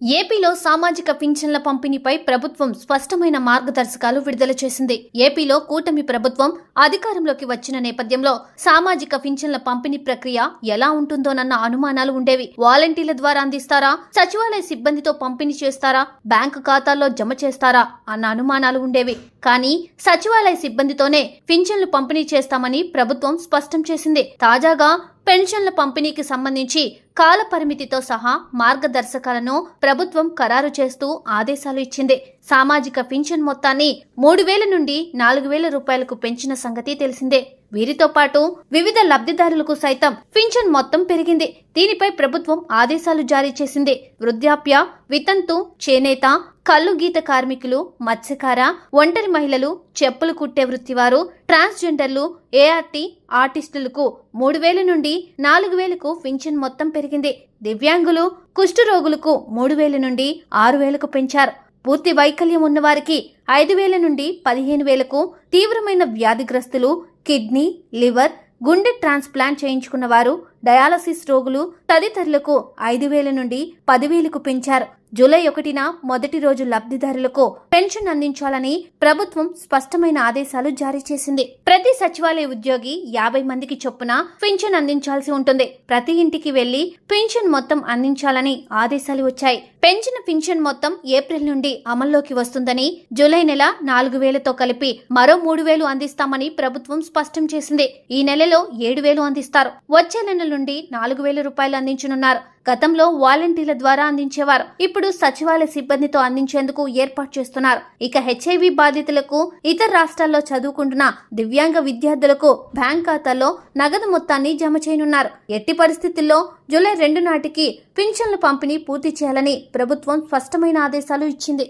ఏపీలో సామాజిక పింఛన్ల పంపిణీపై ప్రభుత్వం స్పష్టమైన మార్గదర్శకాలు విడుదల చేసింది. ఏపీలో కూటమి ప్రభుత్వం అధికారంలోకి వచ్చిన నేపథ్యంలో సామాజిక పింఛన్ల పంపిణీ ప్రక్రియ ఎలా ఉంటుందోనన్న అనుమానాలు ఉండేవి. వాలంటీర్ల ద్వారా అందిస్తారా, సచివాలయ సిబ్బందితో పంపిణీ చేస్తారా, బ్యాంకు ఖాతాల్లో జమ చేస్తారా అన్న అనుమానాలు ఉండేవి. కానీ సచివాలయ సిబ్బందితోనే పింఛన్లు పంపిణీ చేస్తామని ప్రభుత్వం స్పష్టం చేసింది. తాజాగా పెన్షన్ల పంపిణీకి సంబంధించి కాల పరిమితితో సహా మార్గదర్శకాలను ప్రభుత్వం ఖరారు చేస్తూ ఆదేశాలు ఇచ్చింది. సామాజిక పింఛన్ మొత్తాన్ని 3,000 నుండి 4,000 రూపాయలకు పెంచిన సంగతి తెలిసిందే. వీరితో పాటు వివిధ లబ్ధిదారులకు సైతం పింఛన్ మొత్తం పెరిగింది. దీనిపై ప్రభుత్వం ఆదేశాలు జారీ చేసింది. వృద్ధాప్య, వితంతు, చేనేత, కల్లు గీత కార్మికులు, మత్స్యకార, ఒంటరి మహిళలు, చెప్పులు కుట్టే వృత్తివారు, ట్రాన్స్జెండర్లు, ఏఆర్టీ ఆర్టిస్టులకు 3,000 నుండి 4,000కు పింఛన్ మొత్తం పెరిగింది. దివ్యాంగులు, కుష్ఠరోగులకు 3,000 నుండి 6,000కు పెంచారు. పూర్తి వైకల్యం ఉన్నవారికి 5,000 నుండి 15,000కు, తీవ్రమైన వ్యాధిగ్రస్తులు, కిడ్నీ, లివర్, గుండె ట్రాన్స్ప్లాంట్ చేయించుకున్న వారు, డయాలసిస్ రోగులు తదితరులకు 5,000 నుండి 10,000కు పెంచారు. జూలై 1న మొదటి రోజు లబ్ధిదారులకు పెన్షన్ అందించాలని ప్రభుత్వం స్పష్టమైన ఆదేశాలు జారీ చేసింది. ప్రతి సచివాలయ ఉద్యోగి 50 మందికి చొప్పున పెన్షన్ అందించాల్సి ఉంటుంది. ప్రతి ఇంటికి వెళ్లి పెన్షన్ మొత్తం అందించాలని ఆదేశాలు వచ్చాయి. పెంచిన పెన్షన్ మొత్తం ఏప్రిల్ నుండి అమల్లోకి వస్తుందని, జూలై నెల 4,000తో కలిపి మరో 3,000 అందిస్తామని ప్రభుత్వం స్పష్టం చేసింది. ఈ నెలలో 7,000 అందిస్తారు. వచ్చే నెల నుండి 4,000 రూపాయలు అందించనున్నారు. గతంలో వాలంటీర్ల ద్వారా అందించేవారు. ఇప్పుడు సచివాలయ సిబ్బందితో అందించేందుకు ఏర్పాటు చేస్తున్నారు. ఇక హెచ్ఐవి బాధితులకు, ఇతర రాష్ట్రాల్లో చదువుకుంటున్న దివ్యాంగ విద్యార్థులకు బ్యాంక్ ఖాతాల్లో నగదు మొత్తాన్ని జమ చేయనున్నారు. ఎట్టి పరిస్థితుల్లో జూలై 2 నాటికి పింఛన్ల పంపిణీ పూర్తి చేయాలని ప్రభుత్వం స్పష్టమైన ఆదేశాలు ఇచ్చింది.